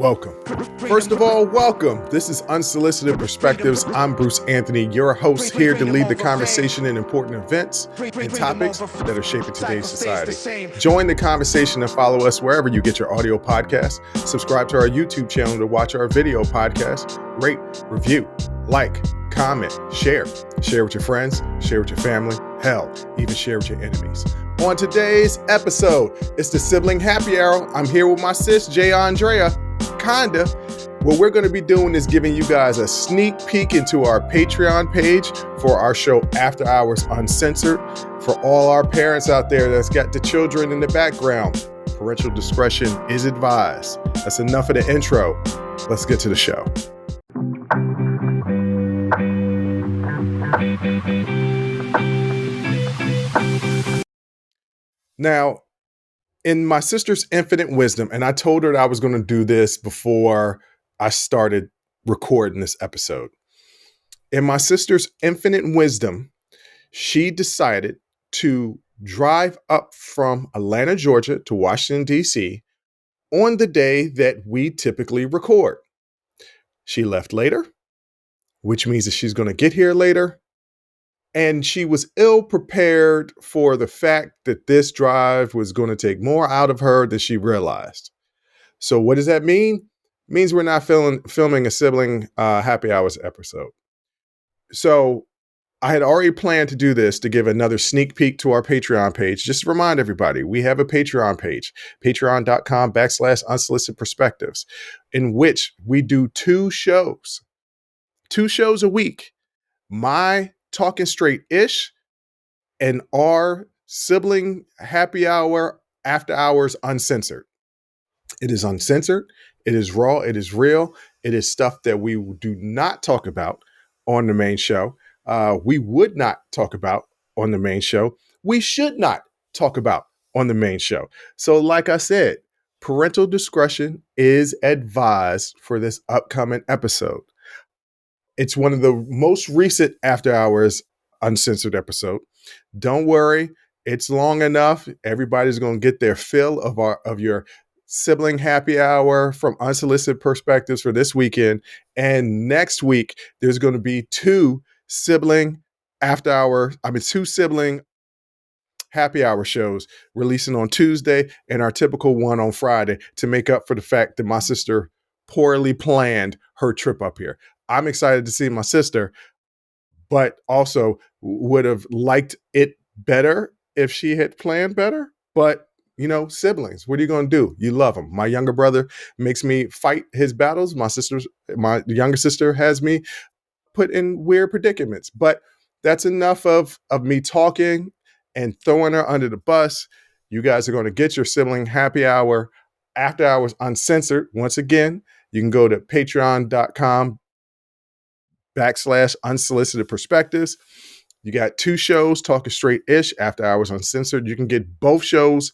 Welcome. First of all, welcome. This is Unsolicited Perspectives. I'm Bruce Anthony, your host, here to lead the conversation in important events and topics that are shaping today's society. Join the conversation and follow us wherever you get your audio podcasts. Subscribe to our YouTube channel to watch our video podcast. Rate, review, like, comment, share. Share with your friends, share with your family, hell, even share with your enemies. On today's episode, it's the Sibling Happy Hour. I'm here with my sis, Jay Andrea. Kinda. What we're going to be doing is giving you guys a sneak peek into our Patreon page for our show After Hours Uncensored. For all our parents out there that's got the children in the background, parental discretion is advised. That's enough of the intro. Let's get to the show. Now, in my sister's infinite wisdom, and I told her that I was going to do this before I started recording this episode. In my sister's infinite wisdom, she decided to drive up from Atlanta, Georgia to Washington, D.C. on the day that we typically record. She left later, which means that she's going to get here later. And she was ill prepared for the fact that this drive was going to take more out of her than she realized. So what does that mean? It means we're not filming a Sibling Happy Hours episode. So I had already planned to do this to give another sneak peek to our Patreon page. Just to remind everybody, we have a Patreon page, patreon.com/unsolicited perspectives, in which we do two shows a week. My Talking Straight-ish and our Sibling Happy Hour After Hours Uncensored. It is uncensored. It is raw. It is real. It is stuff that we do not talk about on the main show. We would not talk about on the main show. We should not talk about on the main show. So like I said, parental discretion is advised for this upcoming episode. It's one of the most recent After Hours Uncensored episode. Don't worry, it's long enough. Everybody's going to get their fill of your Sibling Happy Hour from Unsolicited Perspectives for this weekend. And next week, there's going to be two Sibling Happy Hour shows releasing on Tuesday and our typical one on Friday to make up for the fact that my sister poorly planned her trip up here. I'm excited to see my sister, but also would have liked it better if she had planned better. But, you know, siblings, what are you going to do? You love them. My younger brother makes me fight his battles. My younger sister has me put in weird predicaments. But that's enough of me talking and throwing her under the bus. You guys are going to get your Sibling Happy Hour After Hours Uncensored. Once again, you can go to patreon.com/unsolicited perspectives. You got two shows, Talking Straight-ish, After Hours Uncensored. You can get both shows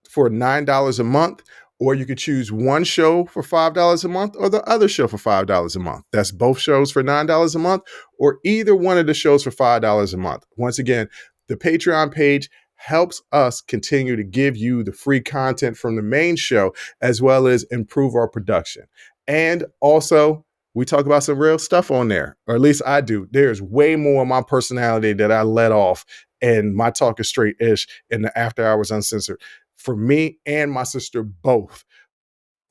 for $9 a month, or you could choose one show for $5 a month or the other show for $5 a month. That's both shows for $9 a month, or either one of the shows for $5 a month. Once again, the Patreon page helps us continue to give you the free content from the main show, as well as improve our production. And also, we talk about some real stuff on there, or at least I do. There's way more of my personality that I let off in my Talking Straight-ish in the After Hours Uncensored. For me and my sister both,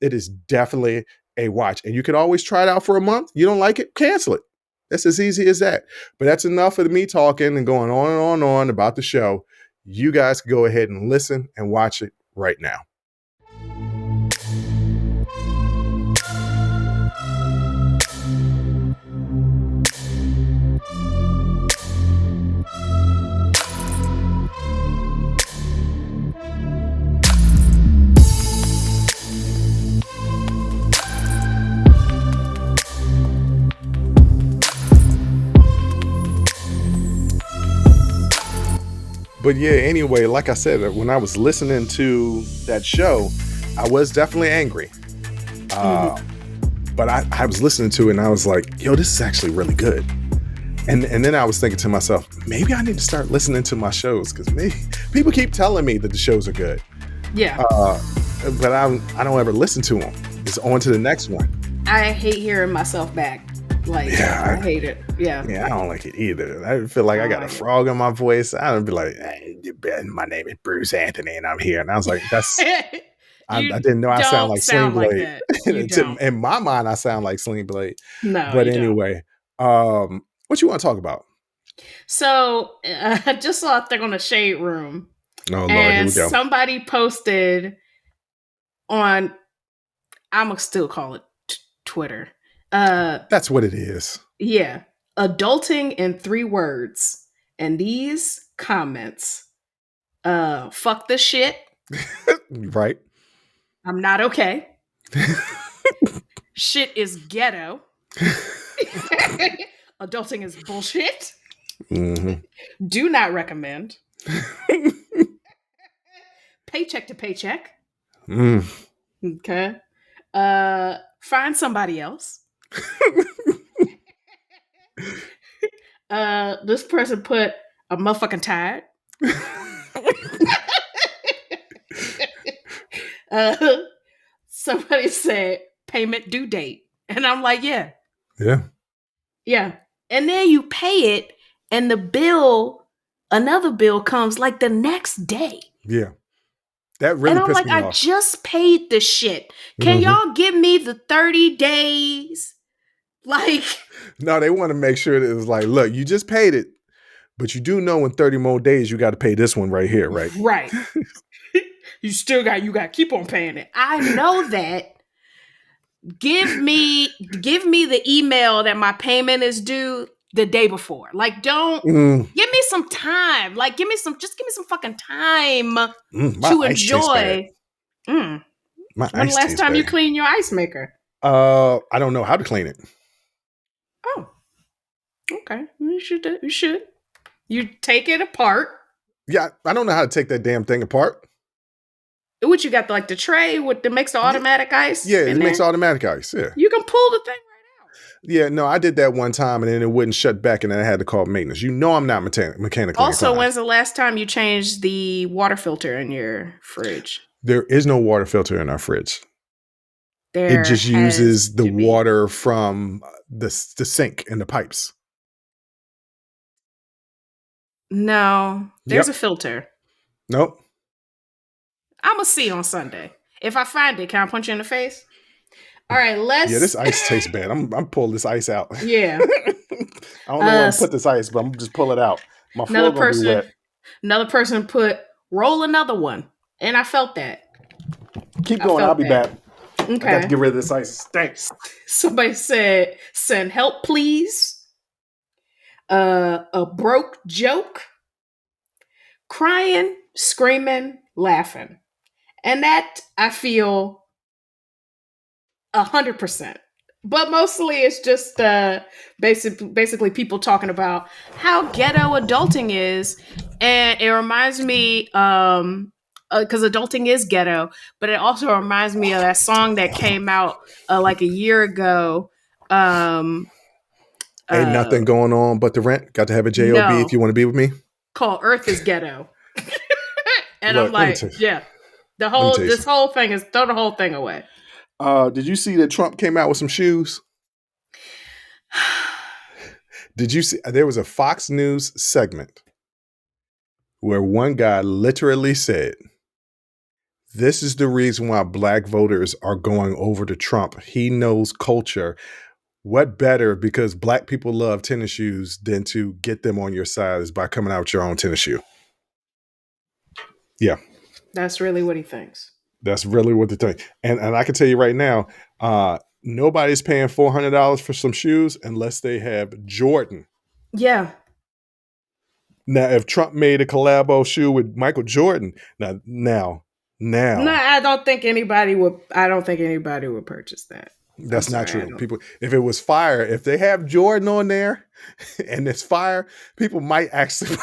it is definitely a watch. And you can always try it out for a month. You don't like it, cancel it. That's as easy as that. But that's enough of me talking and going on and on and on about the show. You guys can go ahead and listen and watch it right now. But yeah, anyway, like I said, when I was listening to that show, I was definitely angry. But I was listening to it and I was like, yo, this is actually really good. And then I was thinking to myself, maybe I need to start listening to my shows, because maybe people keep telling me that the shows are good. Yeah. but I don't ever listen to them. It's on to the next one. I hate hearing myself back. Like, I hate it. Yeah. Yeah, I don't like it either. I feel like I got a frog in my voice. I don't be like, hey, my name is Bruce Anthony and I'm here. And I was like, that's, I didn't know I sound like Sling Blade. In my mind, I sound like Sling Blade. No, but anyway, what you want to talk about? So I just saw a thing on the Shade Room. Oh, Lord, here we go. Somebody posted on, I'm going to still call it Twitter. That's what it is. Yeah. Adulting in 3 words. And these comments, fuck this shit. Right. I'm not okay. Shit is ghetto. Adulting is bullshit. Mm-hmm. Do not recommend. Paycheck to paycheck. Okay. Find somebody else. This person put a motherfucking tired. Somebody said payment due date. And I'm like, yeah. And then you pay it and the bill, another bill comes like the next day. Yeah. That really pissed me off. I just paid the shit. Can y'all give me the 30 days? Like, no, they want to make sure that it was like, look, you just paid it, but you do know in 30 more days you got to pay this one right here, right? Right. you got to keep on paying it. I know that. Give me the email that my payment is due the day before. Like, don't give me some time. Like, give me some fucking time to enjoy. My when the last time you cleaned your ice maker? I don't know how to clean it. Oh, okay. You should. You take it apart. Yeah, I don't know how to take that damn thing apart. What you got, the tray that makes the automatic ice? Yeah, it makes automatic ice. Yeah, you can pull the thing right out. Yeah, no, I did that one time and then it wouldn't shut back, and then I had to call maintenance. You know, I'm not mechanically. Also, when's the last time you changed the water filter in your fridge? There is no water filter in our fridge. It just uses the water from the sink and the pipes. No, there's a filter. Nope. I'm going to see on Sunday. If I find it, can I punch you in the face? All right, let's... Yeah, this ice tastes bad. I'm pulling this ice out. Yeah. I don't know where to put this ice, but I'm just pull it out. My floor gonna be wet. Another person put, roll another one. And I felt that. Keep going. I'll be back. Okay. I got to get rid of this ice. Thanks. Somebody said, send help, please. A broke joke. Crying, screaming, laughing. And that, I feel, 100%. But mostly it's just basically people talking about how ghetto adulting is. And it reminds me, because adulting is ghetto, but it also reminds me of that song that came out like a year ago. Ain't nothing going on but the rent. Got to have a J.O.B. if you want to be with me. Called Earth is Ghetto. And look, I'm like, yeah. This whole thing is, throw the whole thing away. Did you see that Trump came out with some shoes? Did you see? There was a Fox News segment where one guy literally said, this is the reason why black voters are going over to Trump. He knows culture. What better, because black people love tennis shoes, than to get them on your side is by coming out with your own tennis shoe. Yeah. That's really what he thinks. That's really what they think. And I can tell you right now, nobody's paying $400 for some shoes unless they have Jordan. Yeah. Now, if Trump made a collabo shoe with Michael Jordan, now. No, I don't think anybody would purchase that. That's not true. People, if it was fire, if they have Jordan on there and it's fire, people might actually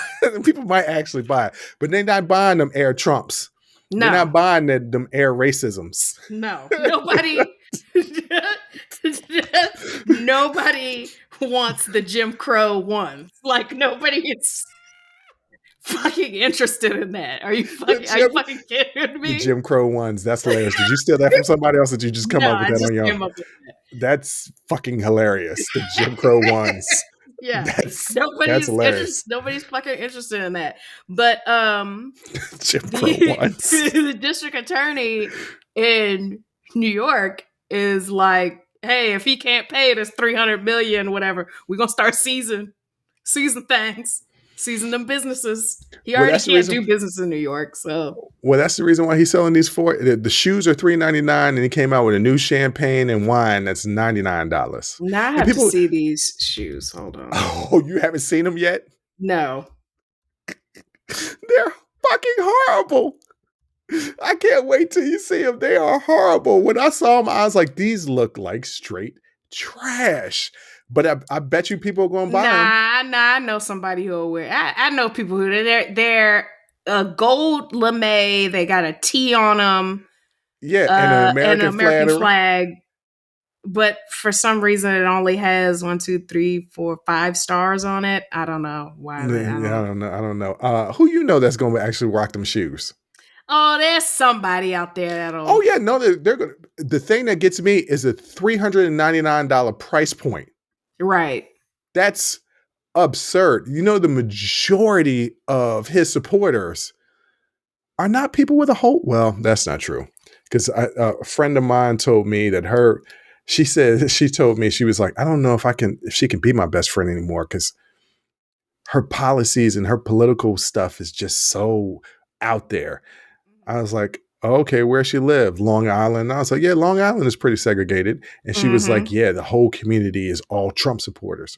buy it. But they're not buying them Air Trumps. No. They're not buying them Air Racisms. No. Nobody wants the Jim Crow ones. Like, nobody is fucking interested in that. Are you The fucking kidding the me? Jim Crow ones. That's hilarious. Did you steal that from somebody else? Or did you just come No, up with I that just on your own? came up with that. That's fucking hilarious. The Jim Crow ones. Yeah. That's hilarious. Nobody's fucking interested in that. But Jim Crow ones. the district attorney in New York is like, hey, if he can't pay this 300 million, whatever, we're gonna start seizing things, seizing them businesses. He Well, already that's the can't reason. do business in New York, so Well, that's the reason why he's selling these for. The shoes are $3.99, and he came out with a new champagne and wine that's $99. now I And have to people, see these shoes. Hold on. oh, you haven't seen them yet? No. They're fucking horrible. I can't wait till you see them. They are horrible. When I saw them, I was like, these look like straight trash. But I bet you people are going to buy them. I know somebody who will wear. I know people who they're a gold lame. They got a T on them. Yeah, and an And an American American flag. flag. But for some reason, it only has 1, 2, 3, 4, 5 stars on it. I don't know why. I don't know. I don't know. Who you know that's going to actually rock them shoes? Oh, there's somebody out there that'll. Oh yeah, no, they're going. The thing that gets me is a $399 price point. Right. That's absurd. You know, the majority of his supporters are not people with a whole. Well, that's not true, because a friend of mine told me that she told me, she was like, I don't know if she can be my best friend anymore, because her policies and her political stuff is just so out there. I was like, oh, okay, where she live? Long Island. I was like, yeah, Long Island is pretty segregated. And she was like, yeah, the whole community is all Trump supporters.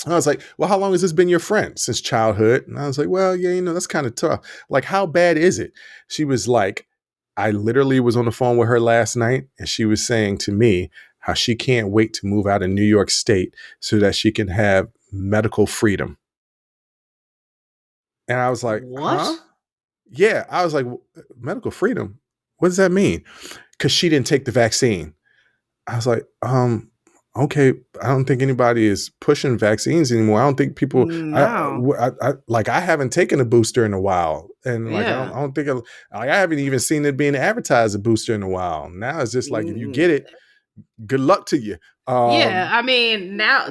And I was like, well, how long has this been your friend? Since childhood? And I was like, well, yeah, that's kind of tough. Like, how bad is it? She was like, I literally was on the phone with her last night, and she was saying to me how she can't wait to move out of New York State so that she can have medical freedom. And I was like, What? huh? Yeah. I was like, medical freedom? What does that mean? Because she didn't take the vaccine. I was like, okay, I don't think anybody is pushing vaccines anymore. I don't think people, No. I haven't taken a booster in a while. And like, Yeah. I don't think, I haven't even seen it being advertised a booster in a while. Now it's just like, if you get it, good luck to you. Yeah, I mean, now,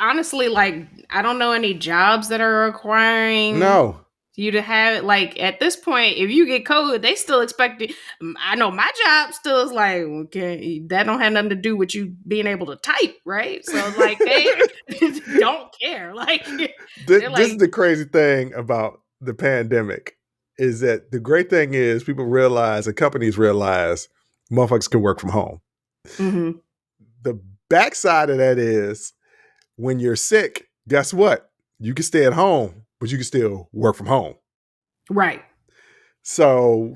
honestly, like, I don't know any jobs that are requiring No. you to have it. Like, at this point, if you get COVID, they still expect it. I know my job still is like, okay, that don't have nothing to do with you being able to type, right? So, like, they don't care. Like, This is the crazy thing about the pandemic, is that the great thing is people realize, and companies realize, motherfuckers can work from home. Mm-hmm. The backside of that is, when you're sick, guess what? You can stay at home, but you can still work from home. Right. So,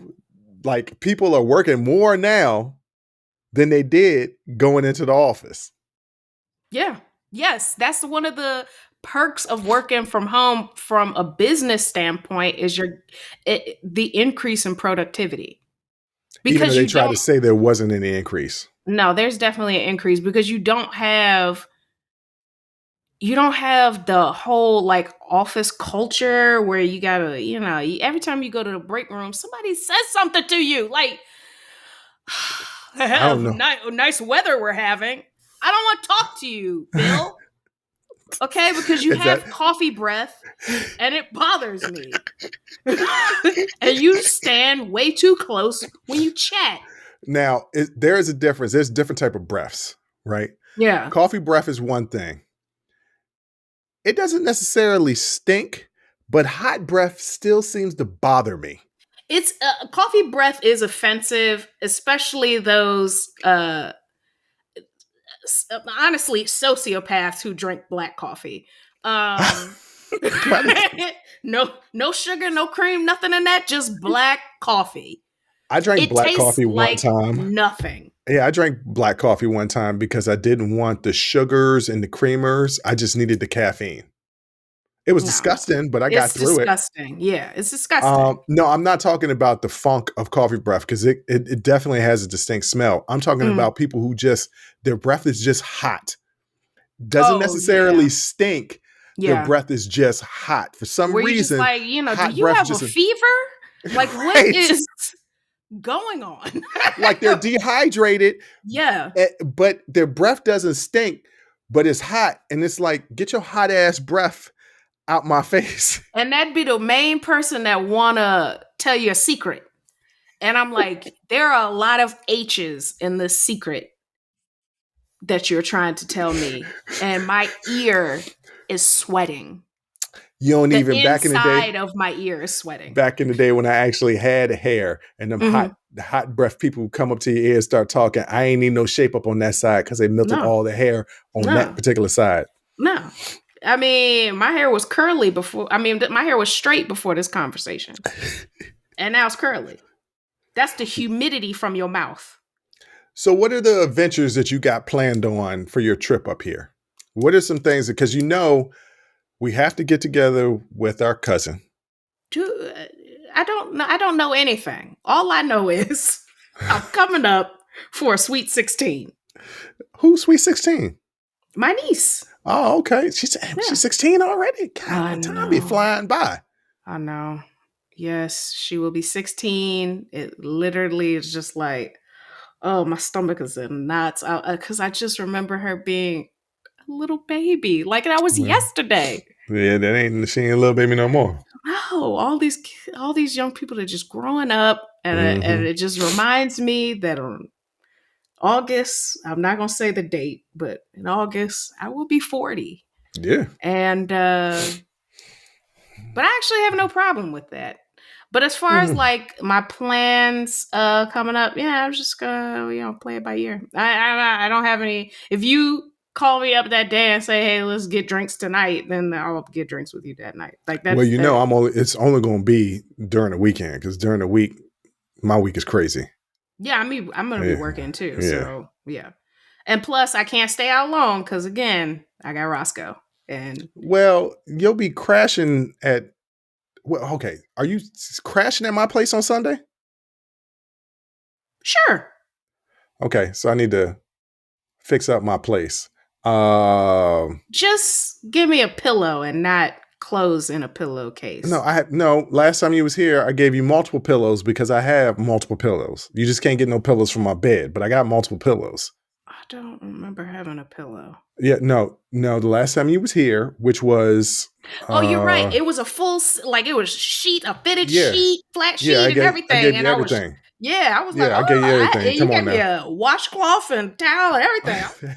like, people are working more now than they did going into the office. Yeah. Yes. That's one of the perks of working from home from a business standpoint is the increase in productivity. Even Because though they tried to say there wasn't any increase. No, there's definitely an increase because you don't have the whole like office culture where you gotta, every time you go to the break room, somebody says something to you like, I don't know. nice weather we're having. I don't want to talk to you, Bill. Okay, because you have coffee breath and it bothers me. And you stand way too close when you chat. Now, there is a difference. There's different type of breaths, right? Yeah. Coffee breath is one thing. It doesn't necessarily stink, but hot breath still seems to bother me. It's coffee breath is offensive, especially those honestly sociopaths who drink black coffee. No sugar, no cream, nothing in that, just black coffee. I drank black coffee one time. Nothing. Yeah, I drank black coffee one time because I didn't want the sugars and the creamers. I just needed the caffeine. It was disgusting, but I got through it. It's disgusting. Yeah, it's disgusting. No, I'm not talking about the funk of coffee breath because it definitely has a distinct smell. I'm talking about people who their breath is just hot. Doesn't necessarily stink, Their Yeah. breath is just hot. For some Where you just reason, like, do hot you breath is have a just fever? Like, what right. is going on? Like they're dehydrated, Yeah. but their breath doesn't stink, but it's hot. And it's like, get your hot ass breath out my face. And that'd be the main person that wanna tell you a secret. And I'm like, there are a lot of H's in this secret that you're trying to tell me. And my ear is sweating. You don't The even inside of my ear is sweating. back in the day when I actually had hair and them Mhm. hot breath people would come up to your ear and start talking. I ain't need no shape up on that side because they melted No. all the hair on that No. particular side. No. I mean, my hair was curly before. I mean, my hair was straight before this conversation. And now it's curly. That's the humidity from your mouth. So what are the adventures that you got planned on for your trip up here? What are some things, because we have to get together with our cousin. Dude, I don't know anything. All I know is I'm coming up for a sweet 16. Who's Sweet 16? My niece. Oh, okay. She's Yeah. 16 already? I God, time be know. flying by. I know. Yes, she will be 16. It literally is just like, oh, my stomach is in knots. Because I just remember her being a little baby. Like that was Well, yesterday. yeah, she ain't a little baby no more. No, all these young people are just growing up. And Mhm. it just reminds me that on August, I'm not going to say the date, but in August, I will be 40. Yeah. And, but I actually have no problem with that. But as far as Mhm. like my plans coming up, yeah, I'm just gonna play it by ear. I don't have any. If you call me up that day and say, "Hey, let's get drinks tonight," then I'll get drinks with you that night. Like Well, that's that. it's only going to be during the weekend because during the week, my week is crazy. Yeah, I mean, I'm gonna be Yeah. working too, Yeah. so yeah. And plus, I can't stay out long because again, I got Roscoe. And Well, you'll be crashing at, well, okay. Are you crashing at my place on Sunday? sure, Okay. So I need to fix up my place. Um, just give me a pillow and not clothes in a pillowcase. no, last time you was here, I gave you multiple pillows because I have multiple pillows. You just can't get no pillows from my bed, but I got multiple pillows. I don't remember having a pillow. Yeah, no, the last time you was here, which was Oh, you're right. It was a full, like it was a fitted yeah, sheet, flat yeah, sheet, and I everything. gave And you everything. I was like, Yeah, I gave you oh, everything. you Come on gave me now. a washcloth and towel and everything.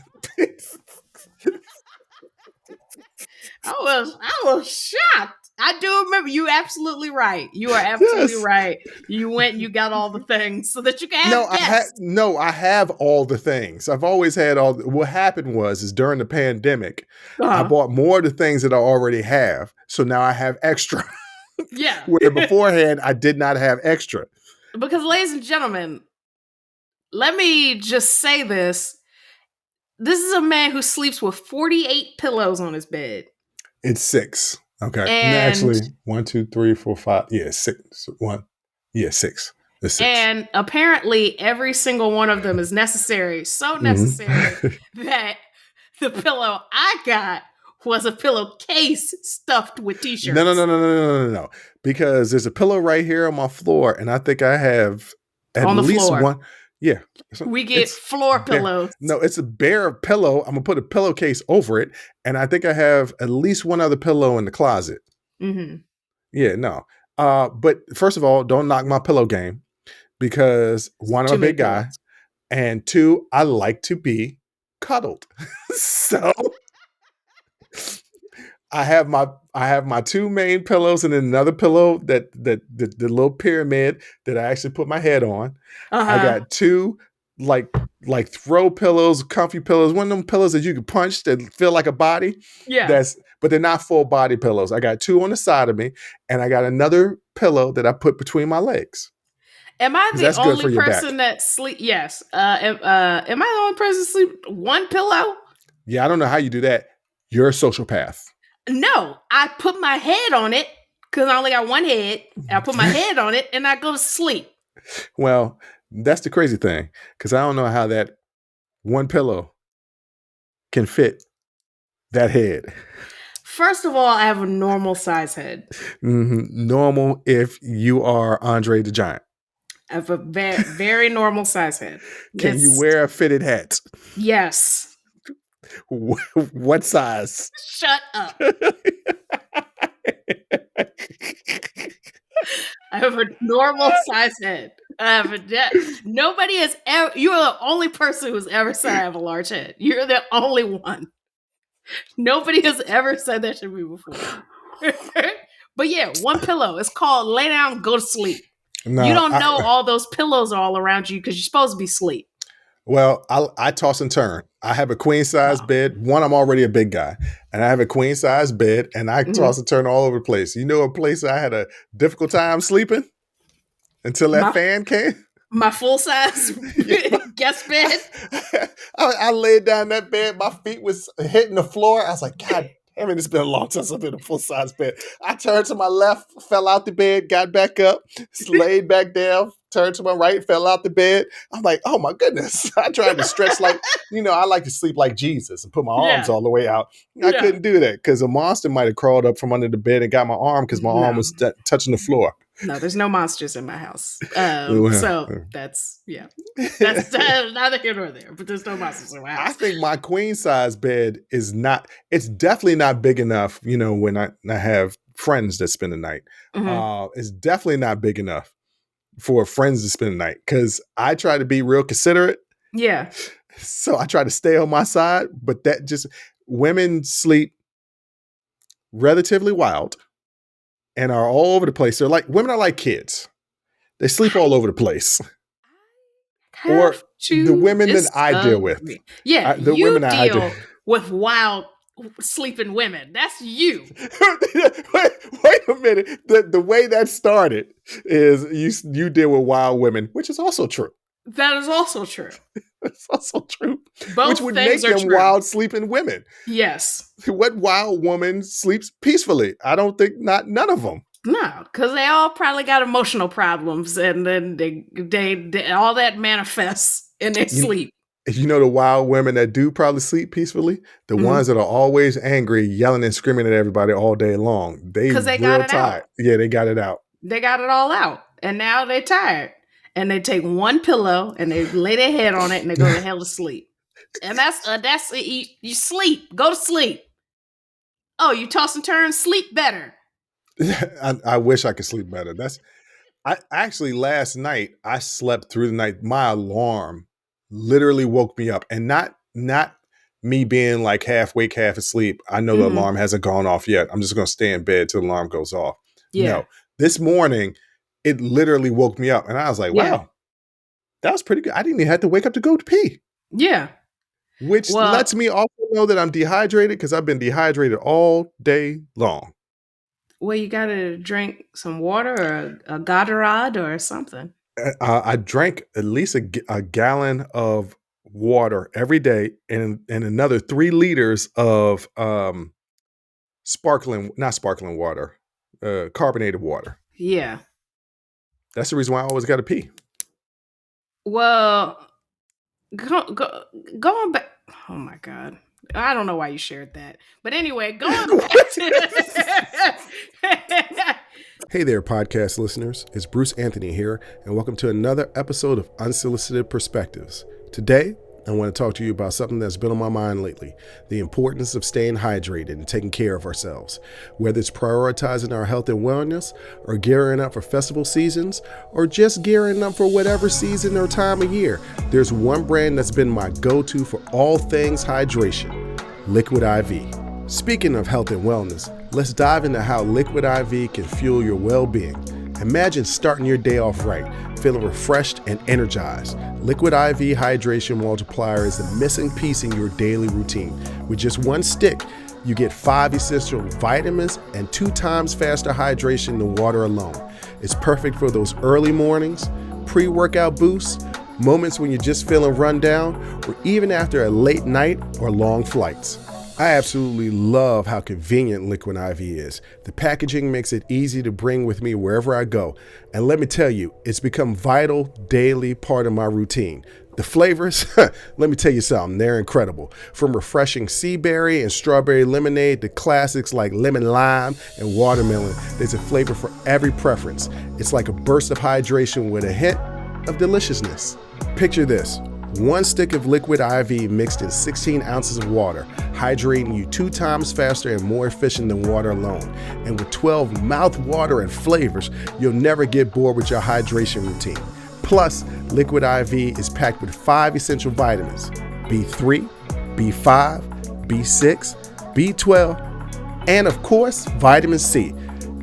I was shocked. I do remember. You absolutely right. You are absolutely Yes. right. You went and you got all the things so that you can have guests. I have all the things. I've always had all. What happened is during the pandemic, I Uh-huh. bought more of the things that I already have. So now I have extra. Yeah. Where beforehand I did not have extra. Because, ladies and gentlemen, let me just say this. This is a man who sleeps with 48 pillows on his bed. It's 6. Okay. No, And actually, 1, 2, 3, 4, 5. Yeah, 6. 1. Yeah, 6. It's 6. and apparently every single one of them is necessary. So necessary that the pillow I got was a pillowcase stuffed with t-shirts. No. Because there's a pillow right here on my floor, and I think I have at On the least floor. one. Yeah. We get floor pillows. No, it's a bare pillow. I'm gonna put a pillowcase over it, and I think I have at least one other pillow in the closet. Mm-hmm. Yeah, no. But first of all, don't knock my pillow game because one, I'm Too a many big guy, pillows. and 2, I like to be cuddled. So I have my 2 main pillows and then another pillow that the little pyramid that I actually put my head on. Uh-huh. I got 2 like throw pillows, comfy pillows, one of them pillows that you can punch that feel like a body. Yeah. But they're not full body pillows. I got 2 on the side of me, and I got another pillow that I put between my legs. Am I the That's good for only your back. person that sleep? Yes. Am I the only person that sleep one pillow? Yeah, I don't know how you do that. You're a sociopath. No, I put my head on it because I only got one head. I put my head on it and I go to sleep. Well, that's the crazy thing because I don't know how that one pillow can fit that head. First of all, I have a normal size head. Normal if you are Andre the Giant. I have a very normal size head. Can you wear a fitted hat? Yes. What size? Shut up. I have a normal size head. Nobody has ever. You are the only person who's ever said I have a large head. You're the only one. Nobody has ever said that to me before. But yeah, one pillow. It's called lay down, go to sleep. No, you don't know all those pillows are all around you because you're supposed to be asleep. Well, I toss and turn. I have a queen size bed. One, I'm already a big guy, and I have a queen size bed, and I toss and turn all over the place. You know, a place I had a difficult time sleeping until that fan came. My full size guest bed. I laid down in that bed. My feet was hitting the floor. I was like, God damn it, it's been a long time since I've been in a full size bed. I turned to my left, fell out the bed, got back up, laid back down, turned to my right, fell out the bed. I'm like, oh my goodness. I tried to stretch like, I like to sleep like Jesus and put my arms all the way out. I couldn't do that because a monster might have crawled up from under the bed and got my arm because my arm was touching the floor. No, there's no monsters in my house. So that's neither here nor there, but there's no monsters in my house. I think my queen size bed it's definitely not big enough, when I have friends that spend the night. It's definitely not big enough for friends to spend the night because I try to be real considerate. Yeah. So I try to stay on my side, but women sleep relatively wild and are all over the place. Women are like kids. They sleep all over the place. Or the women that I deal with. Yeah, you women deal with wild sleeping women. That's you. wait a minute. The way that started is you deal with wild women, which is also true. That is also true. It's also true. Both which would make them true. Wild sleeping women. Yes. What wild woman sleeps peacefully? I don't think none of them. No, because they all probably got emotional problems, and then they all that manifests in their sleep. You know the wild women that do probably sleep peacefully? The ones that are always angry, yelling and screaming at everybody all day long. Because they got it tired. Out. Yeah, they got it out. They got it all out. And now they're tired. And they take one pillow and they lay their head on it and they go to hell to sleep. And that's you sleep. Go to sleep. Oh, you toss and turn, sleep better. I wish I could sleep better. Last night I slept through the night. My alarm literally woke me up, and not me being like half wake, half asleep. I know the alarm hasn't gone off yet. I'm just going to stay in bed till the alarm goes off. Yeah. No, this morning it literally woke me up, and I was like, wow, that was pretty good. I didn't even have to wake up to go to pee. Yeah. Which lets me also know that I'm dehydrated because I've been dehydrated all day long. Well, you got to drink some water or a Gatorade or something. I drank at least a gallon of water every day and another 3 liters of not sparkling water, carbonated water. Yeah. That's the reason why I always got to pee. Well, going back. Oh, my God. I don't know why you shared that. But anyway, going back to Hey there, podcast listeners. It's Bruce Anthony here, and welcome to another episode of Unsolicited Perspectives. Today, I want to talk to you about something that's been on my mind lately, the importance of staying hydrated and taking care of ourselves. Whether it's prioritizing our health and wellness, or gearing up for festival seasons, or just gearing up for whatever season or time of year, there's one brand that's been my go-to for all things hydration, Liquid IV. Speaking of health and wellness, let's dive into how Liquid IV can fuel your well-being. Imagine starting your day off right, feeling refreshed and energized. Liquid IV Hydration Multiplier is the missing piece in your daily routine. With just one stick, you get 5 essential vitamins and 2 times faster hydration than water alone. It's perfect for those early mornings, pre-workout boosts, moments when you're just feeling run down, or even after a late night or long flights. I absolutely love how convenient Liquid IV is. The packaging makes it easy to bring with me wherever I go. And let me tell you, it's become vital daily part of my routine. The flavors, let me tell you something, they're incredible. From refreshing sea berry and strawberry lemonade to classics like lemon lime and watermelon, there's a flavor for every preference. It's like a burst of hydration with a hint of deliciousness. Picture this: one stick of liquid IV mixed in 16 ounces of water, hydrating you 2 times faster and more efficient than water alone. And with 12 mouth-watering flavors, you'll never get bored with your hydration routine. Plus, Liquid IV is packed with 5 essential vitamins: B3, B5, B6, B12, and of course, vitamin C.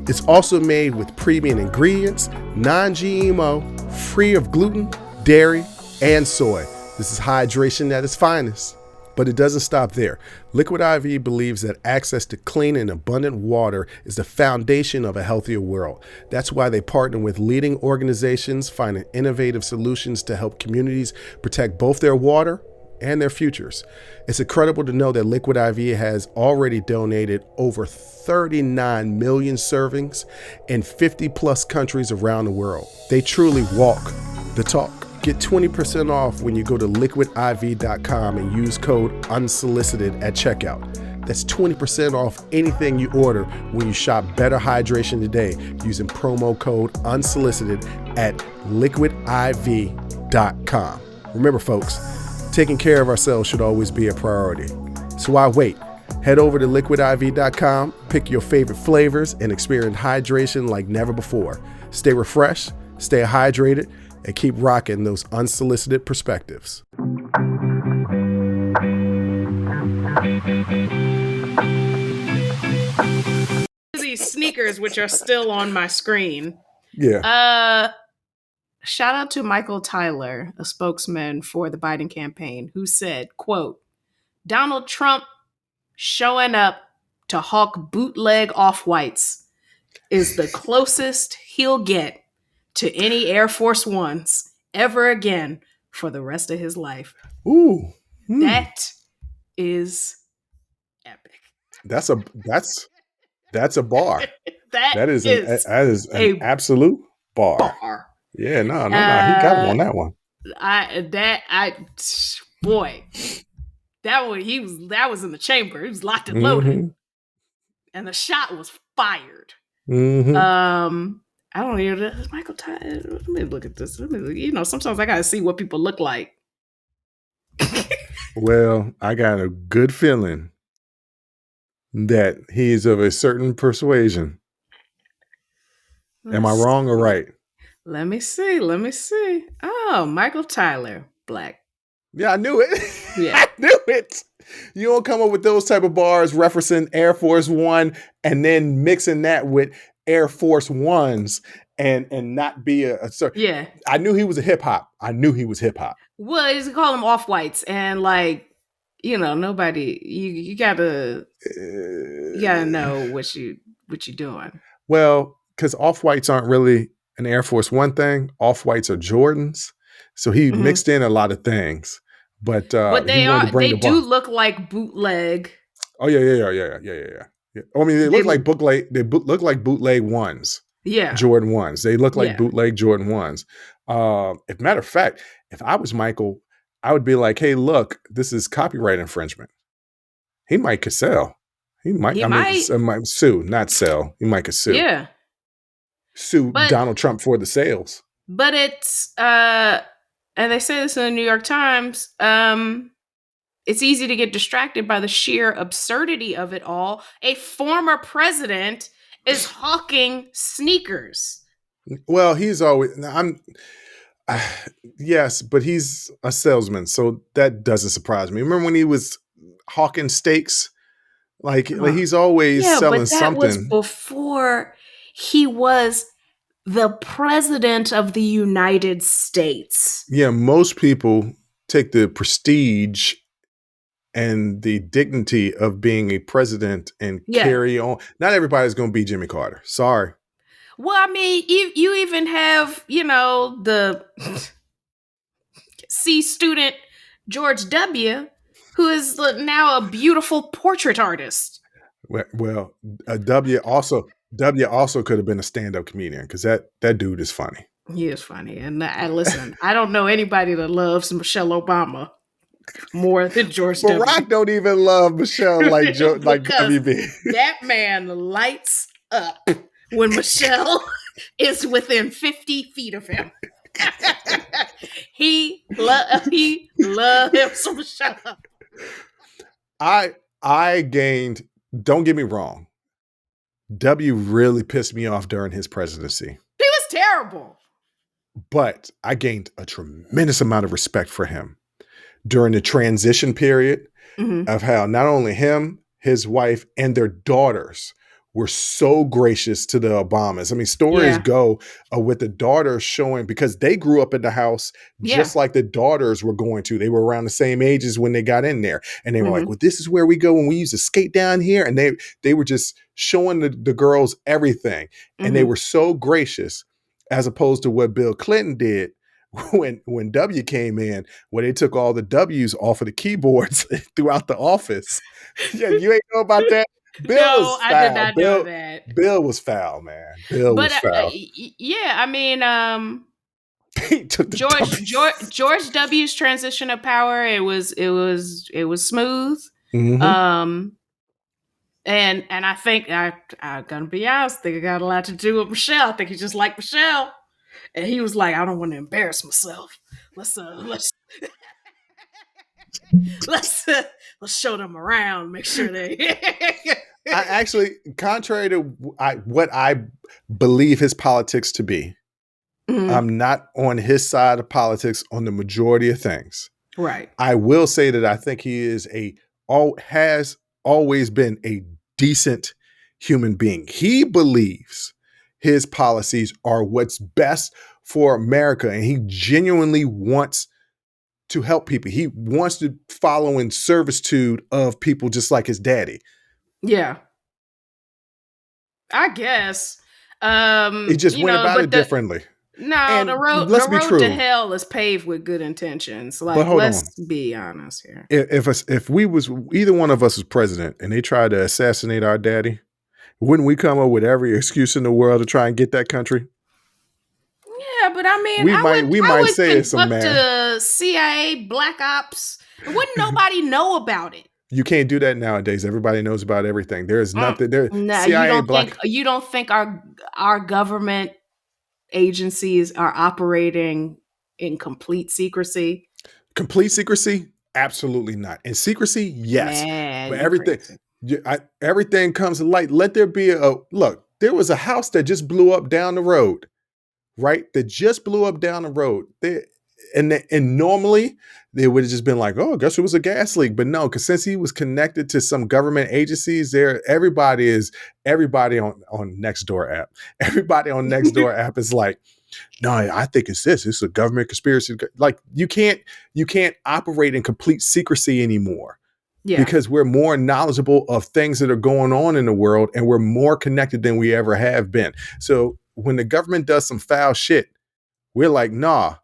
It's also made with premium ingredients, non-GMO, free of gluten, dairy, and soy. This is hydration at its finest. But it doesn't stop there. Liquid IV believes that access to clean and abundant water is the foundation of a healthier world. That's why they partner with leading organizations, finding innovative solutions to help communities protect both their water and their futures. It's incredible to know that Liquid IV has already donated over 39 million servings in 50 plus countries around the world. They truly walk the talk. Get 20% off when you go to liquidiv.com and use code unsolicited at checkout. That's 20% off anything you order when you shop Better Hydration today using promo code unsolicited at liquidiv.com. Remember, folks, taking care of ourselves should always be a priority. So why wait? Head over to liquidiv.com, pick your favorite flavors, and experience hydration like never before. Stay refreshed, stay hydrated, and keep rocking those unsolicited perspectives. These sneakers, which are still on my screen. Yeah. Shout out to Michael Tyler, a spokesman for the Biden campaign, who said, quote, Donald Trump showing up to hawk bootleg off-whites is the closest he'll get to any Air Force Ones ever again for the rest of his life. Ooh. That is epic. That's a bar. That is an absolute bar. Yeah, no, he got him on that one. That was in the chamber. He was locked and loaded, and the shot was fired. I don't know. Michael Tyler. Let me look at this. Sometimes I gotta see what people look like. Well, I got a good feeling that he is of a certain persuasion. Am I wrong or right? Let me see. Oh, Michael Tyler, black. Yeah, I knew it. Yeah. I knew it. You don't come up with those type of bars referencing Air Force One and then mixing that with Air Force Ones and not be a certain. Yeah. I knew he was a hip hop. Well, you call them off whites, and nobody. You gotta know what you're doing. Well, because off whites aren't really an Air Force One thing. Off whites are Jordans, so he mixed in a lot of things. But they do look like bootleg. Oh yeah. I mean, they look like bootleg. They look like bootleg ones. Yeah, Jordan ones. They look like bootleg Jordan ones. If matter of fact, if I was Michael, I would be like, "Hey, look, this is copyright infringement." He might could sell. He might sue, not sell. He might could sue. Yeah, sue Donald Trump for the sales. But it's and they say this in the New York Times. It's easy to get distracted by the sheer absurdity of it all. A former president is hawking sneakers. Well, he's always. Yes, but he's a salesman, so that doesn't surprise me. Remember when he was hawking steaks? Like he's always selling something. Was before he was the president of the United States. Yeah, most people take the prestige and the dignity of being a president and carry on. Not everybody's going to be Jimmy Carter. Sorry. Well, I mean, you even have, the C student George W., who is now a beautiful portrait artist. Well, W also could have been a stand-up comedian because that dude is funny. He is funny. And I listen, I don't know anybody that loves Michelle Obama more than George W. Barack don't even love Michelle like like Because WB. that man lights up when Michelle is within 50 feet of him. he love him some Michelle. I gained, don't get me wrong, W really pissed me off during his presidency. He was terrible. But I gained a tremendous amount of respect for him during the transition period of how not only him, his wife, and their daughters were so gracious to the Obamas. I mean, stories go with the daughters showing, because they grew up in the house just like the daughters were going to. They were around the same ages when they got in there. And they were like, well, this is where we go when we used to skate down here. And they were just showing the girls everything. And they were so gracious, as opposed to what Bill Clinton did when W came in, where they took all the W's off of the keyboards throughout the office. Yeah, you ain't know about that? Bill was foul. I did not know that. Bill was foul, man. Bill was foul. Yeah, I mean, he took the George W's transition of power, it was smooth. And I think I'm gonna be honest, I think it got a lot to do with Michelle. I think he just liked Michelle. And he was like, I don't want to embarrass myself. Let's show them around, make sure they I actually, contrary to what I believe his politics to be, I'm not on his side of politics on the majority of things. Right. I will say that I think he is has always been a decent human being. He believes his policies are what's best for America, and he genuinely wants to help people. He wants to follow in servitude of people, just like his daddy. Yeah, I guess. He just went about it differently. No, and the road to hell is paved with good intentions. Like, let's be honest here. If either one of us was president and they tried to assassinate our daddy, wouldn't we come up with every excuse in the world to try and get that country? Yeah, but I mean, we might say it's some man to CIA black ops. Wouldn't nobody know about it? You can't do that nowadays. Everybody knows about everything. There is nothing there. CIA you don't think our government agencies are operating in complete secrecy? Complete secrecy? Absolutely not. And secrecy, yes. Man, but everything comes to light. Let there be look. There was a house that just blew up down the road, right? That just blew up down the road. And normally they would have just been like, oh, I guess it was a gas leak. But no, because since he was connected to some government agencies there, everybody on Nextdoor app. Everybody on Nextdoor app is like, no, I think it's this. It's a government conspiracy. Like you can't operate in complete secrecy anymore. Yeah. Because we're more knowledgeable of things that are going on in the world, and we're more connected than we ever have been. So when the government does some foul shit, we're like, nah,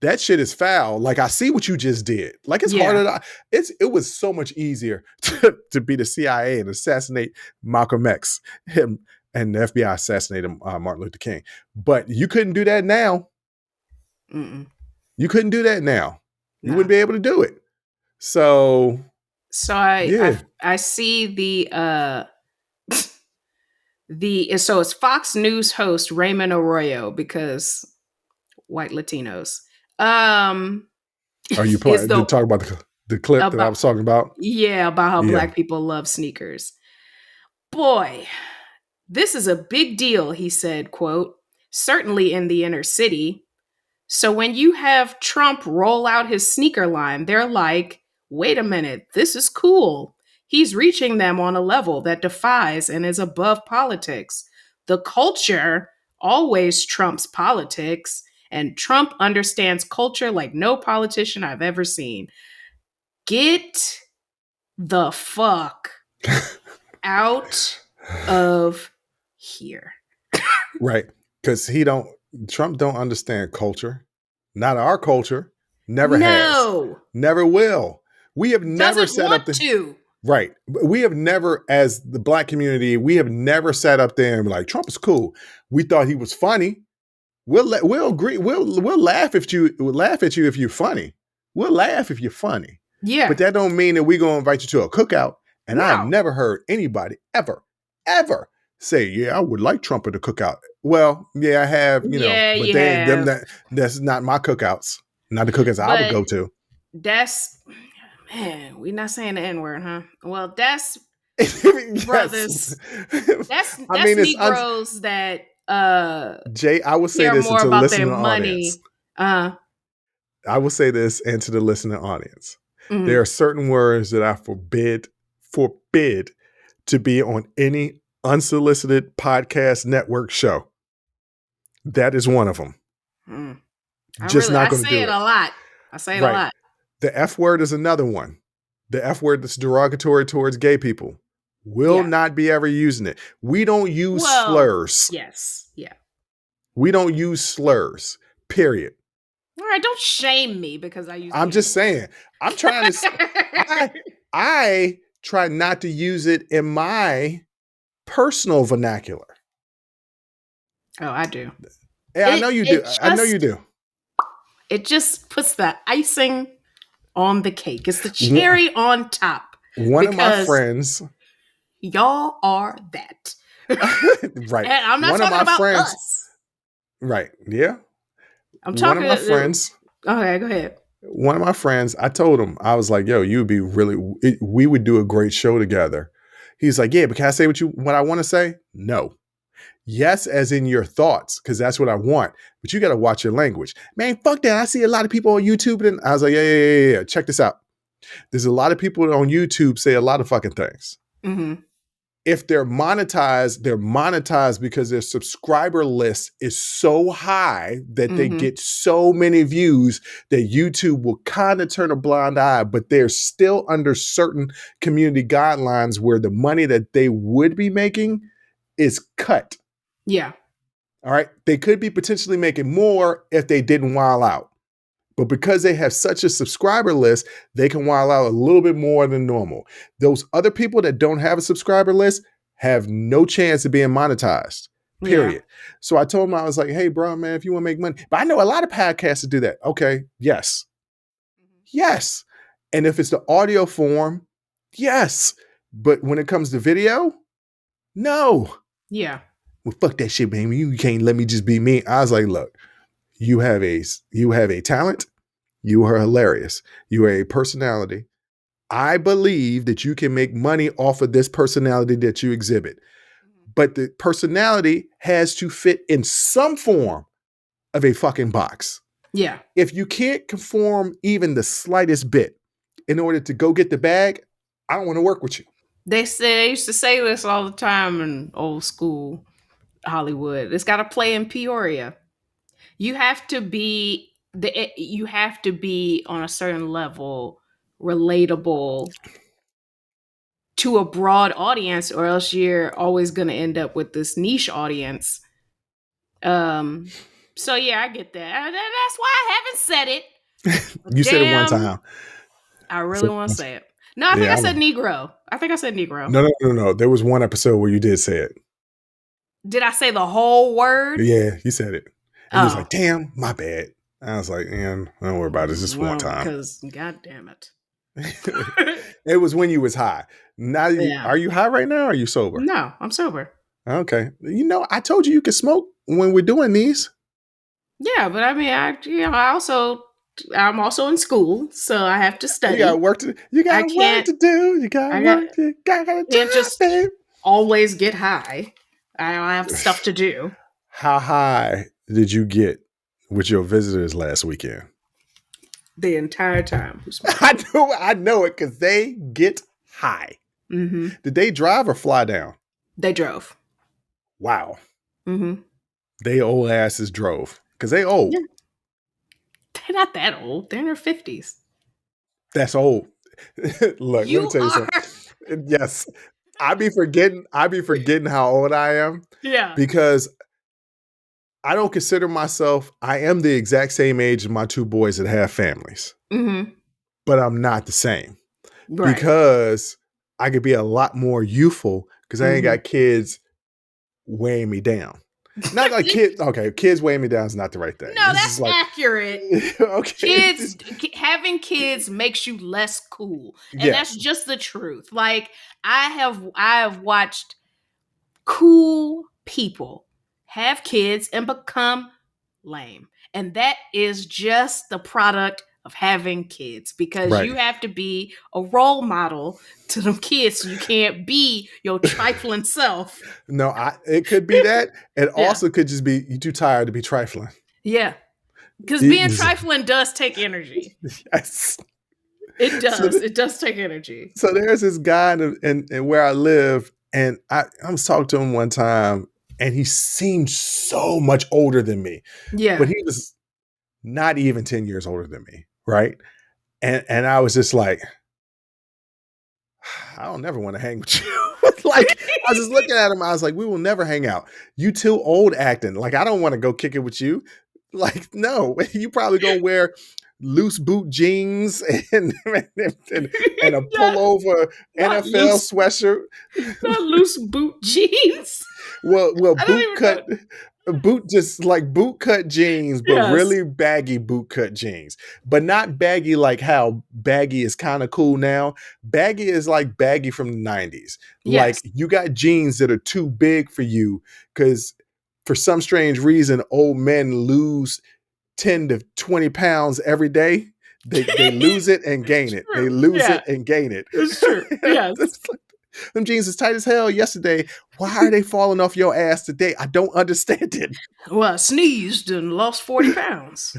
that shit is foul. Like, I see what you just did. Like, it's harder. It was so much easier to be the CIA and assassinate Malcolm X, him, and the FBI assassinated Martin Luther King. But you couldn't do that now. You couldn't do that now. You wouldn't be able to do it. So I see so it's Fox News host Raymond Arroyo, because white Latinos. Are you talking about the clip that I was talking about? Yeah, about how black people love sneakers. Boy, this is a big deal, he said, quote, certainly in the inner city. So when you have Trump roll out his sneaker line, they're like, wait a minute, this is cool. He's reaching them on a level that defies and is above politics. The culture always trumps politics, and Trump understands culture like no politician I've ever seen. Get the fuck out of here. Right. Because Trump don't understand culture. Not our culture. Never has. Never will. We have never set up to. Right. We have never, as the black community, we have never sat up there and been like, Trump is cool. We thought he was funny. we'll agree. We'll laugh if you if you're funny. We'll laugh if you're funny. Yeah. But that don't mean that we're gonna invite you to a cookout. And I have No. never heard anybody ever say, "Yeah, I would like Trump at a cookout." Well, yeah, I have, Yeah, but you have. that's not my cookouts, not the cookouts I would But go to. that's, man, we're not saying the N-word, huh? Well, that's Yes. brothers. That's I mean, Negroes that Jay, I will say care this more to the about their listening audience. money. I will say this and to the listening audience. Mhm. There are certain words that I forbid to be on any unsolicited podcast network show. That is one of them. I Just not going to say do it it. a lot. I say it a Right. lot. The F word is another one. The F word that's derogatory towards gay people. Will not be ever using it. We don't use slurs. Yes. Yeah. We don't use slurs. Period. All right, don't shame me because I use. I'm just saying. I'm trying to. I try not to use it in my personal vernacular. Oh, I do. Yeah, I know you do. I know you do. It just puts the icing on the cake. It's the cherry on top. One of my friends. Y'all are that. Right. And I'm not talking about us. Right. Yeah. I'm talking one of my friends. Okay, go ahead. One of my friends, I told him, I was like, yo, we would do a great show together. He's like, yeah, but can I say what I want to say? No. Yes, as in your thoughts, because that's what I want. But you got to watch your language. Man, fuck that. I see a lot of people on YouTube. And I was like, yeah. Check this out. There's a lot of people on YouTube say a lot of fucking things. Mm-hmm. If they're monetized because their subscriber list is so high that they get so many views that YouTube will kind of turn a blind eye, but they're still under certain community guidelines where the money that they would be making is cut. Yeah. All right. They could be potentially making more if they didn't wild out. But because they have such a subscriber list, they can wild out a little bit more than normal. Those other people that don't have a subscriber list have no chance of being monetized, period. Yeah. So I told him, I was like, hey, bro, man, if you want to make money. But I know a lot of podcasts that do that. Okay, yes. Yes. And if it's the audio form, yes. But when it comes to video, no. Yeah. Well, fuck that shit, baby. You can't let me just be me. I was like, look. You have a talent. You are hilarious. You are a personality. I believe that you can make money off of this personality that you exhibit. But the personality has to fit in some form of a fucking box. Yeah. If you can't conform even the slightest bit in order to go get the bag, I don't want to work with you. They used to say this all the time in old school Hollywood. It's got to play in Peoria. You have to be on a certain level relatable to a broad audience, or else you're always going to end up with this niche audience. So yeah, I get that. That's why I haven't said it. You said it one time. I really want to say it. No, I think I said Negro. I think I said Negro. No. There was one episode where you did say it. Did I say the whole word? Yeah, you said it. And he was like, damn, my bad. I was like, man, don't worry about it. It's just one time. Because, God damn it. It was when you was high. Now, Are you high right now or are you sober? No, I'm sober. Okay. I told you could smoke when we're doing these. Yeah, but I mean, I'm also in school, so I have to study. You got work to do. You got to can't just always get high. I have stuff to do. How high did you get with your visitors last weekend? The entire time. I know it because they get high. Mm-hmm. Did they drive or fly down? They drove. Wow. Mm-hmm. They old asses drove because they old. Yeah. They're not that old. They're in their 50s. That's old. Look, let me tell you something. Yes. I be forgetting how old I am. Yeah. Because I don't consider myself, I am the exact same age as my two boys that have families. Mm-hmm. But I'm not the same. Right. Because I could be a lot more youthful because I ain't got kids weighing me down. Not like kids. Okay, kids weighing me down is not the right thing. No, This is that's like, accurate. okay, Having kids makes you less cool. And that's yes, just the truth. Like I have watched cool people have kids and become lame. And that is just the product of having kids because right. you have to be a role model to them kids. So you can't be your trifling self. No, it could be that. It Yeah. also could just be you too tired to be trifling. Yeah. Because being It- trifling does take energy. yes. It So, does. It does take energy. so there's this guy in where I live, and I was talking to him one time, and he seemed so much older than me, but Yeah. he was not even 10 years older than me, right? And I was just like, I don't never want to hang with you. Like, I was just looking at him. I was like, we will never hang out. You too old acting. Like, I don't want to go kick it with you. Like, no, you probably gonna wear loose boot jeans and a not, pullover not NFL loose, sweatshirt. not loose boot jeans. Well, I don't boot even know. cut, just like boot cut jeans, but Yes. really baggy boot cut jeans. But not baggy like how baggy is kind of cool now. Baggy is like baggy from the 90s. Like Yes. you got jeans that are too big for you because for some strange reason, old men lose 10 to 20 pounds every day. They lose it and gain it. They True. lose Yeah. it and gain it. It's true. Yes. Them jeans is tight as hell yesterday. Why are they falling off your ass today? I don't understand it. Well, I sneezed and lost 40 pounds.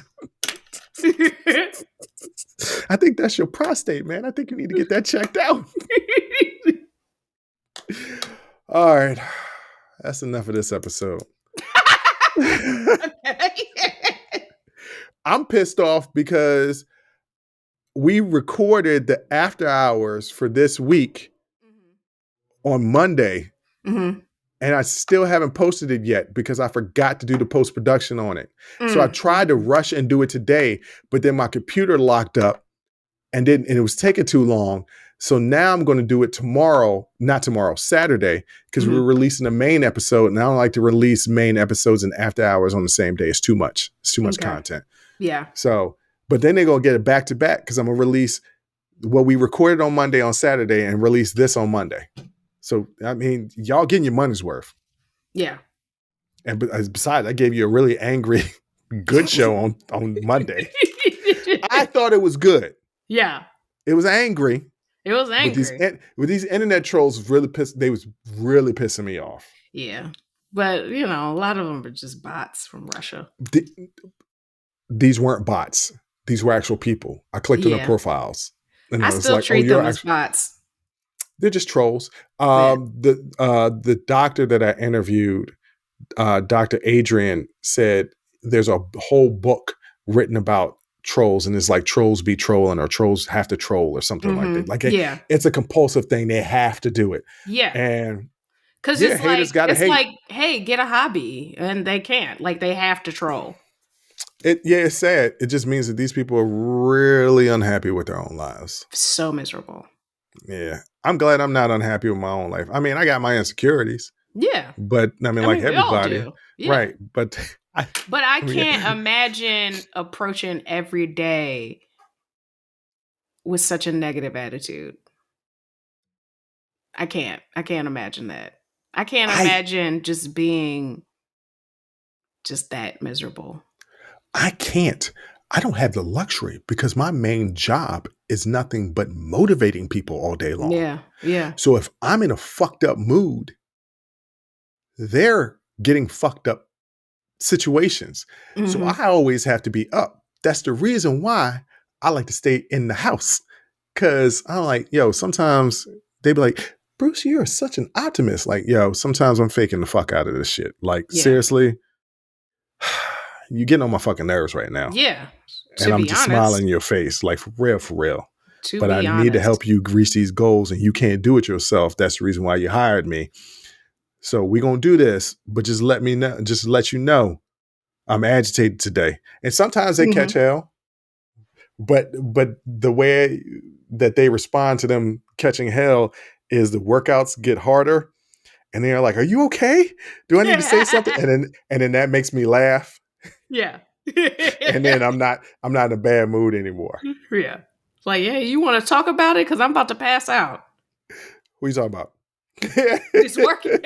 I think that's your prostate, man. I think you need to get that checked out. All right. That's enough of this episode. I'm pissed off because we recorded the after hours for this week on Monday. Mm-hmm. And I still haven't posted it yet because I forgot to do the post-production on it. So I tried to rush and do it today, but then my computer locked up and it was taking too long. So now I'm going to do it tomorrow, not tomorrow, Saturday, because we're releasing a main episode. And I don't like to release main episodes and after hours on the same day. It's too much. It's too much content. Yeah. So, but then they're going to get it back to back because I'm going to release what we recorded on Monday on Saturday and release this on Monday. So, I mean, y'all getting your money's worth. Yeah. And besides, I gave you a really angry, good show on Monday. I thought it was good. Yeah. It was angry. It was angry. With these internet trolls, they was really pissing me off. Yeah. But, a lot of them are just bots from Russia. These weren't bots. These were actual people. I clicked on their profiles. And I still treat them as bots. They're just trolls. The doctor that I interviewed, Dr. Adrian, said there's a whole book written about trolls, and it's like trolls be trolling or trolls have to troll or something like that. Like it's a compulsive thing. They have to do it. Yeah. And because it's like, hey, get a hobby, and they can't. Like they have to troll. It's sad. It just means that these people are really unhappy with their own lives. So miserable. Yeah. I'm glad I'm not unhappy with my own life. I mean, I got my insecurities. Yeah. But like everybody. Yeah. Right. But I can't imagine approaching every day with such a negative attitude. I can't imagine that. I can't imagine just being just that miserable. I can't. I don't have the luxury because my main job is nothing but motivating people all day long. Yeah. Yeah. So if I'm in a fucked up mood, they're getting fucked up situations. Mm-hmm. So I always have to be up. That's the reason why I like to stay in the house. Cause I'm like, sometimes they be like, Bruce, you're such an optimist. Like, sometimes I'm faking the fuck out of this shit. Like, seriously, you're getting on my fucking nerves right now. Yeah. And I'm just smiling in your face, like for real. But I need to help you reach these goals and you can't do it yourself. That's the reason why you hired me. So we're going to do this, but just let you know, I'm agitated today. And sometimes they catch hell, but the way that they respond to them catching hell is the workouts get harder and they're like, "Are you okay? Do I need to say something?" Yeah. And then that makes me laugh, Yeah. and then I'm not in a bad mood anymore. Yeah. Like, yeah, you want to talk about it? Because I'm about to pass out. What are you talking about? It's working.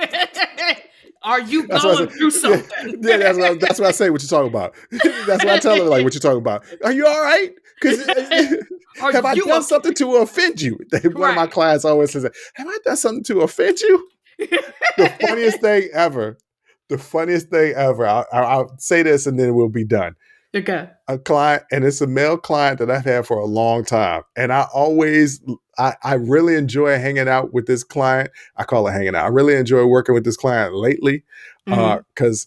Are you That's what I going say. through Yeah, something? yeah, that's what I say. What you talking about? That's what I tell her. Like, what you talking about? Are you all right? Because Are have I you done okay? something to offend you? One of my Right. clients always says, "Have I done something to offend you?" The funniest thing ever. The funniest thing ever. I'll say this and then we'll be done. Okay. A client, and it's a male client that I've had for a long time. And I really enjoy hanging out with this client. I call it hanging out. I really enjoy working with this client lately Mm-hmm. because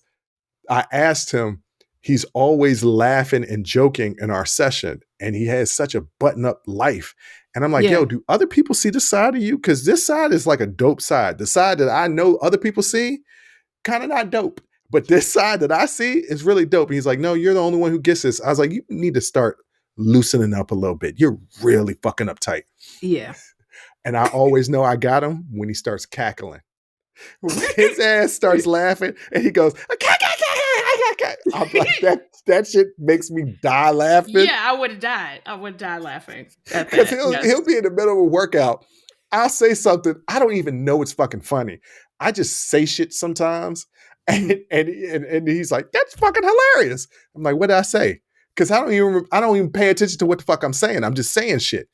I asked him, he's always laughing and joking in our session. And he has such a button up life. And I'm like, yo, Yeah. do other people see this side of you? Because this side is like a dope side. The side that I know other people see, kind of not dope. But this side that I see is really dope. And he's like, no, you're the only one who gets this. I was like, you need to start loosening up a little bit. You're really fucking uptight. Yeah. And I always know I got him when he starts cackling. When his ass starts laughing and he goes, I'm like, that shit makes me die laughing. Yeah, I would have died. I would die laughing at Because that. Yes. he'll be in the middle of a workout. I'll say something. I don't even know it's fucking funny. I just say shit sometimes. Mhm. And he's like, that's fucking hilarious. I'm like, what did I say? Because I don't even pay attention to what the fuck I'm saying. I'm just saying shit.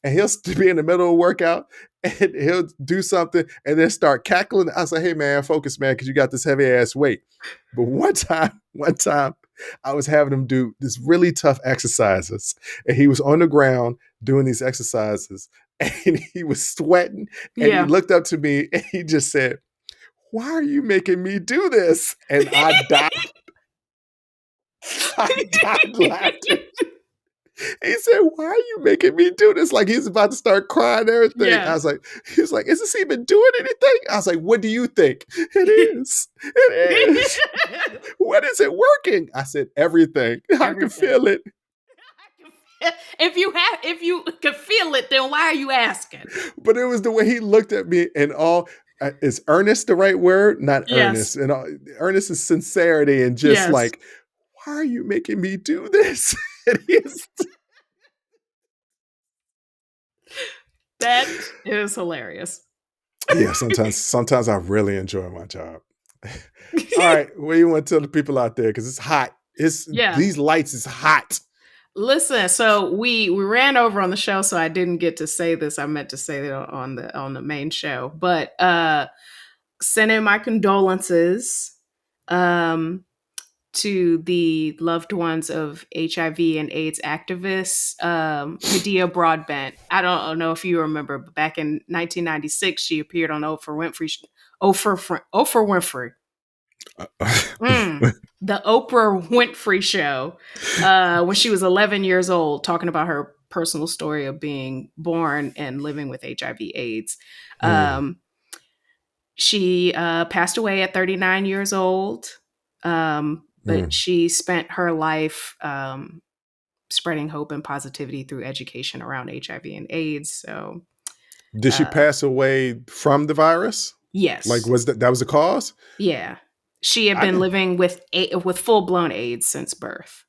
And he'll be in the middle of a workout and he'll do something and then start cackling. I was like, hey man, focus, man, because you got this heavy ass weight. But one time, I was having him do this really tough exercises. And he was on the ground doing these exercises and he was sweating. And he Yeah. looked up to me and he just said, why are you making me do this? And I died. I died laughing. He said, why are you making me do this? Like he's about to start crying and everything. Yeah. I was like, he was like, is this even doing anything? I was like, what do you think? It is. It is. What is it working? I said, everything. I can Everything. feel it. If you can feel it, then why are you asking? But it was the way he looked at me and all. Is earnest the right word? Not Yes. earnest. And earnest is sincerity and just Yes. like, why are you making me do this? And he's That is hilarious. yeah, sometimes I really enjoy my job. All right, what do you want to tell the people out there? Because it's hot. It's Yeah. these lights is hot. Listen, so we ran over on the show, so I didn't get to say this. I meant to say it on the main show, but sending my condolences to the loved ones of HIV and AIDS activists, Hada Broadband. I don't know if you remember, but back in 1996, she appeared on Oprah Winfrey. The Oprah Winfrey Show when she was 11 years old, talking about her personal story of being born and living with HIV/AIDS. She passed away at 39 years old, but she spent her life spreading hope and positivity through education around HIV and AIDS. So, Did she pass away from the virus? yes, Like was that was the cause? Yeah, she had been living with full blown AIDS since birth.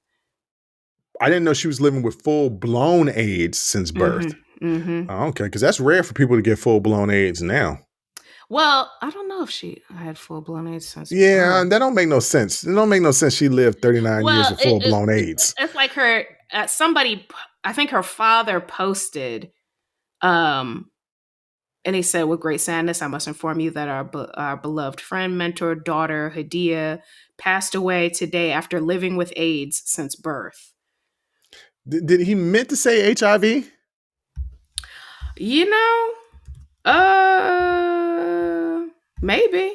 I didn't know she was living with full blown AIDS since birth. Oh, okay, because that's rare for people to get full blown AIDS now. Well, I don't know if she had full blown AIDS since birth. That don't make no sense. It don't make no sense. She lived 39 years with full blown AIDS. It's like her somebody. I think her father posted, and he said, "With great sadness, I must inform you that our beloved friend, mentor, daughter, Hada, passed away today after living with AIDS since birth." Did he meant to say HIV? You know, maybe.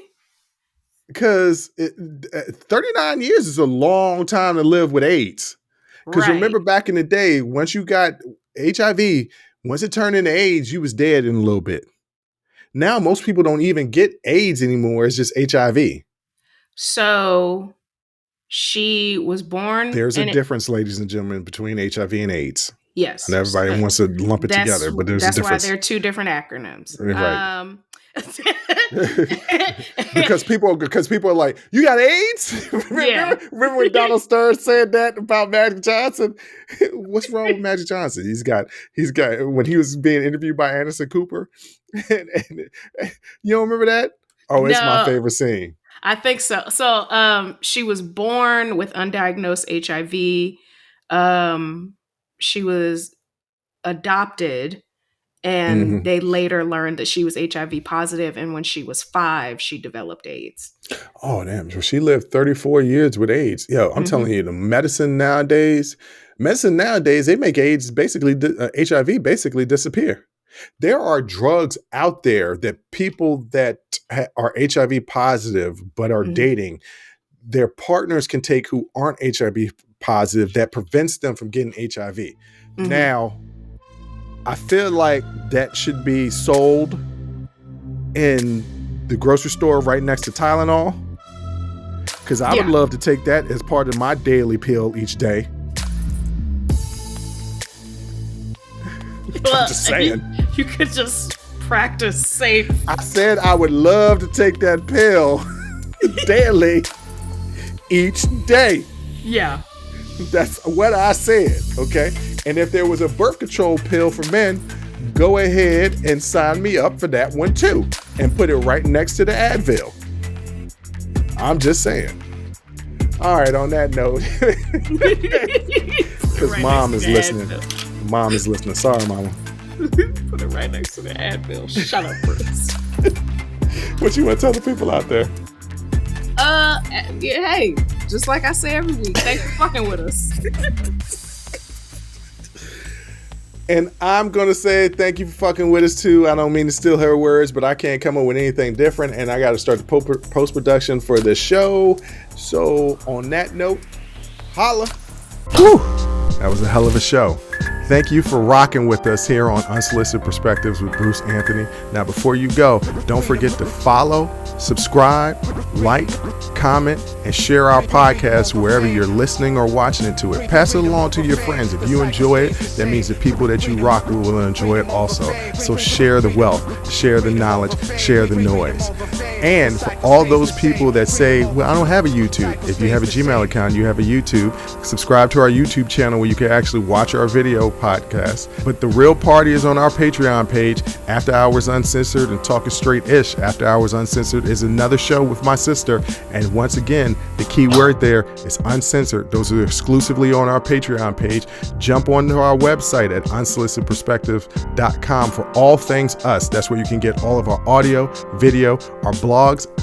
Because 39 years is a long time to live with AIDS. Because remember back in the day, once you got HIV, once it turned into AIDS, you was dead in a little bit. Now most people don't even get AIDS anymore. It's just HIV. So she was born. There's a difference, ladies and gentlemen, between HIV and AIDS. Yes. And everybody wants to lump it together, but there's a difference. That's why they're two different acronyms. Right. because people are like, you got AIDS? remember when Donald Stern said that about Magic Johnson? What's wrong with Magic Johnson? He's got when he was being interviewed by Anderson Cooper, and you don't remember that? Oh, it's my No, favorite scene. I think so. So, she was born with undiagnosed HIV. She was adopted, and they later learned that she was HIV positive. And when she was 5, she developed AIDS. Oh, damn. So she lived 34 years with AIDS. Yo, I'm telling you, the medicine nowadays, they make AIDS basically, HIV basically disappear. There are drugs out there that people that are HIV positive but are dating, their partners can take who aren't HIV positive that prevents them from getting HIV. Now, I feel like that should be sold in the grocery store right next to Tylenol, because I would love to take that as part of my daily pill each day. I'm just saying. You could just practice safe. I said I would love to take that pill daily each day. Yeah. That's what I said, okay? And if there was a birth control pill for men, go ahead and sign me up for that one too, and put it right next to the Advil. I'm just saying. All right, on that note, because Mom is listening. Mom is listening. Sorry, Mama. Put it right next to the Advil. Shut up, Bruce. What you want to tell the people out there? Hey, just like I say every week, thanks for fucking with us. And I'm going to say thank you for fucking with us too. I don't mean to steal her words, but I can't come up with anything different, and I got to start the post-production for the show. So on that note, holla. Whew, that was a hell of a show. Thank you for rocking with us here on Unsolicited Perspectives with Bruce Anthony. Now, before you go, don't forget to follow, subscribe, like, comment, and share our podcast wherever you're listening or watching it to it. Pass it along to your friends. If you enjoy it, that means the people that you rock with will enjoy it also. So share the wealth, share the knowledge, share the noise. And for all those people that say, well, I don't have a YouTube. If you have a Gmail account, you have a YouTube. Subscribe to our YouTube channel where you can actually watch our video podcast. But the real party is on our Patreon page, After Hours Uncensored and Talking Straight-ish. After Hours Uncensored is another show with my sister. And once again, the key word there is uncensored. Those are exclusively on our Patreon page. Jump onto our website at unsolicitedperspectives.com for all things us. That's where you can get all of our audio, video, our blogs,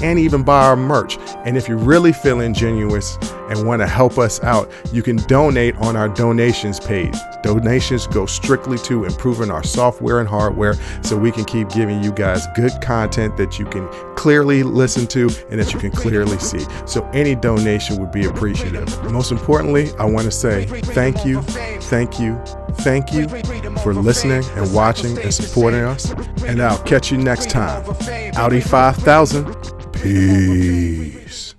and even buy our merch. And if you're really feeling genuine and want to help us out, you can donate on our donations page. Donations go strictly to improving our software and hardware so we can keep giving you guys good content that you can clearly listen to and that you can clearly see. So any donation would be appreciative. Most importantly, I want to say thank you for listening and watching and supporting us. And I'll catch you next time. Audi 5000. Peace.